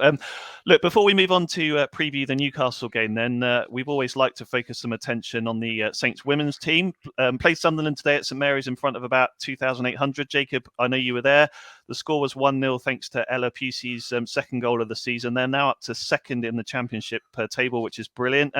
Look, before we move on to preview the Newcastle game, then we've always liked to focus some attention on the Saints women's team. Played Sunderland today at St Mary's in front of about 2,800. Jacob, I know you were there. The score was 1-0 thanks to Ella Pusey's second goal of the season. They're now up to second in the championship table, which is brilliant.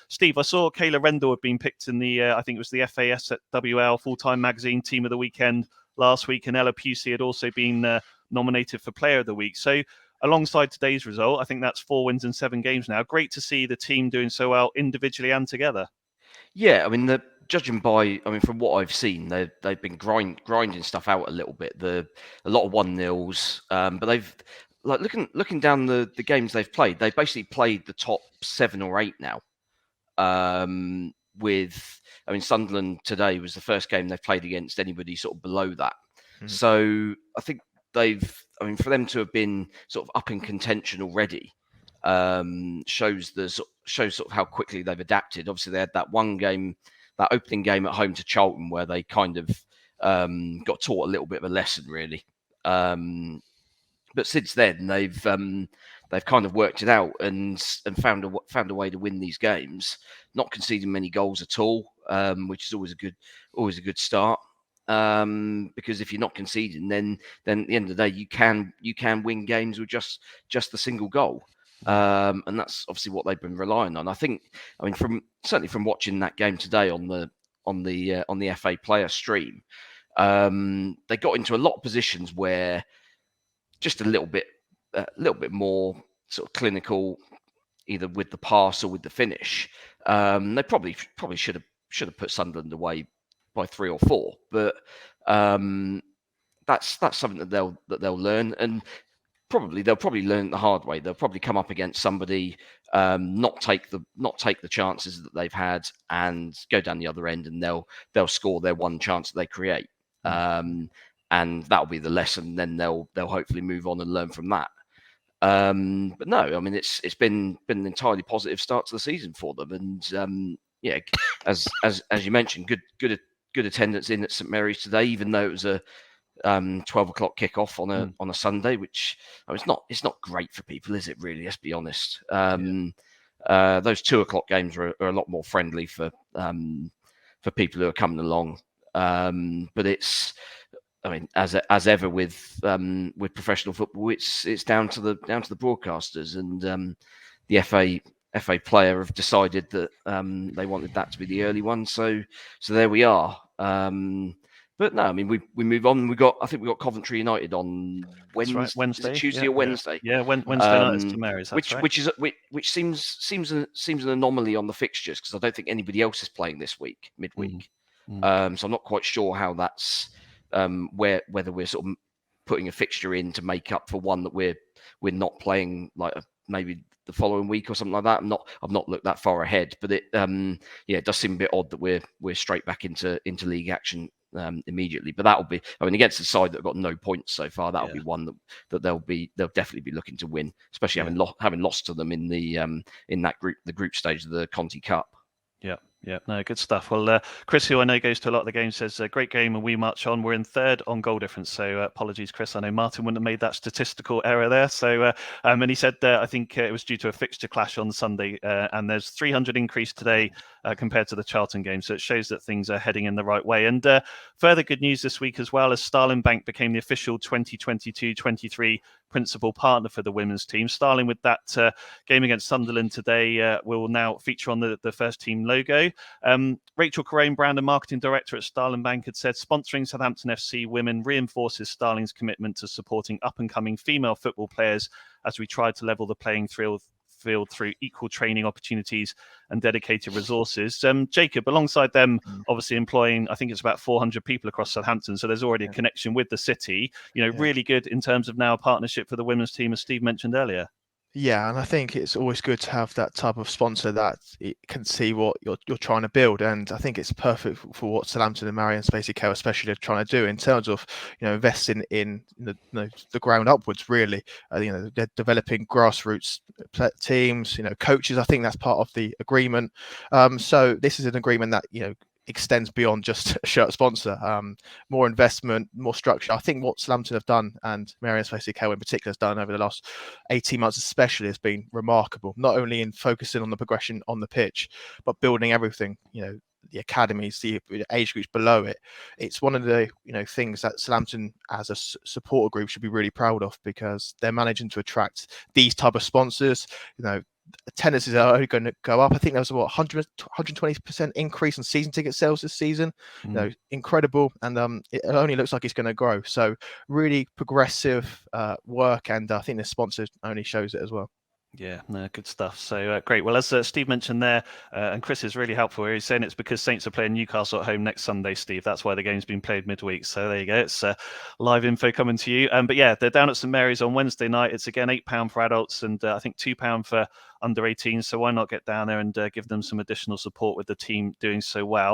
Steve, I saw Kayla Rendell had been picked in the, I think it was the FASWL Full-Time Magazine Team of the Weekend last week, and Ella Pusey had also been nominated for Player of the Week. So alongside today's result, I think that's 4 wins in 7 games now. Great to see the team doing so well individually and together. Yeah, I mean, judging by, from what I've seen, they've been grinding stuff out a little bit. A lot of 1-0s, but they've looking down the games they've played. They've basically played the top 7 or 8 now. Sunderland today was the first game they've played against anybody sort of below that. Mm-hmm. So I think for them to have been sort of up in contention already, shows sort of how quickly they've adapted. Obviously, they had that one game, that opening game at home to Charlton, where they kind of got taught a little bit of a lesson, really. But since then, they've kind of worked it out and found a way to win these games, not conceding many goals at all, which is always a good start. Because if you're not conceding, then at the end of the day, you can win games with just the single goal, and that's obviously what they've been relying on. Certainly from watching that game today on the FA Player stream, they got into a lot of positions where just a little bit more sort of clinical, either with the pass or with the finish. They probably should have put Sunderland away by 3 or 4, but that's something that they'll learn, and they'll probably learn the hard way. They'll probably come up against somebody, not take the chances that they've had, and go down the other end, and they'll score their one chance that they create, and that'll be the lesson. Then they'll hopefully move on and learn from that. But no, it's been an entirely positive start to the season for them, and as you mentioned, good attendance in at St Mary's today, even though it was a 12 o'clock kickoff on a Sunday, which it's not great for people, is it? Really, let's be honest. Those 2 o'clock games are a lot more friendly for people who are coming along. But it's, as ever with professional football, it's down to the broadcasters, and the FA Player have decided that they wanted that to be the early one, so there we are. But no, we move on. I think we got Coventry United on Wednesday. Right, Wednesday. Is it Tuesday or Wednesday? Yeah, Wednesday night is St Mary's. Which seems an anomaly on the fixtures, because I don't think anybody else is playing this week, midweek. So I'm not quite sure how that's whether we're sort of putting a fixture in to make up for one that we're not playing, like maybe the following week or something like that. I've not looked that far ahead, but it does seem a bit odd that we're straight back into league action immediately. But that'll be, against the side that have got no points so far, that'll be one that they'll definitely be looking to win, especially having lost to them in that group stage of the Conti Cup. Yeah, no, good stuff. Well, Chris, who I know goes to a lot of the games, says great game and we march on. We're in 3rd on goal difference. So apologies, Chris. I know Martin wouldn't have made that statistical error there. So, and he said I think it was due to a fixture clash on Sunday, and there's 300 increase today compared to the Charlton game. So it shows that things are heading in the right way. And further good news this week as well, as Starling Bank became the official 2022-23 principal partner for the women's team. Starling, with that game against Sunderland today, will now feature on the first team logo. Rachel Corone, brand and marketing director at Starling Bank, had said sponsoring Southampton FC women reinforces Starling's commitment to supporting up-and-coming female football players as we try to level the playing field through equal training opportunities and dedicated resources. Jacob, alongside them, obviously employing, I think it's about 400 people across Southampton, so there's already a connection with the city. Really good in terms of now a partnership for the women's team, as Steve mentioned earlier. Yeah, and I think it's always good to have that type of sponsor that it can see what you're trying to build, and I think it's perfect for what Southampton and Marion Spacey Co especially are trying to do in terms of investing in the ground upwards. Really, they're developing grassroots teams, coaches. I think that's part of the agreement. So this is an agreement that extends beyond just a shirt sponsor. More investment, more structure. I think what Southampton have done, and Marianne SaintsFC in particular has done over the last 18 months especially, has been remarkable, not only in focusing on the progression on the pitch, but building everything, the academies, the age groups below it. It's one of the things that Southampton as a supporter group should be really proud of, because they're managing to attract these type of sponsors. Attendances are only going to go up. I think there was 120% increase in season ticket sales this season. Incredible, and it only looks like it's going to grow. So really progressive work, and I think the sponsor only shows it as well. Yeah, no, good stuff. So great. Well, as Steve mentioned there, and Chris is really helpful here, he's saying it's because Saints are playing Newcastle at home next Sunday, Steve. That's why the game's been played midweek. So there you go. It's live info coming to you. But yeah, they're down at St Mary's on Wednesday night. It's again £8 for adults, and I think £2 for under 18. So why not get down there and give them some additional support with the team doing so well?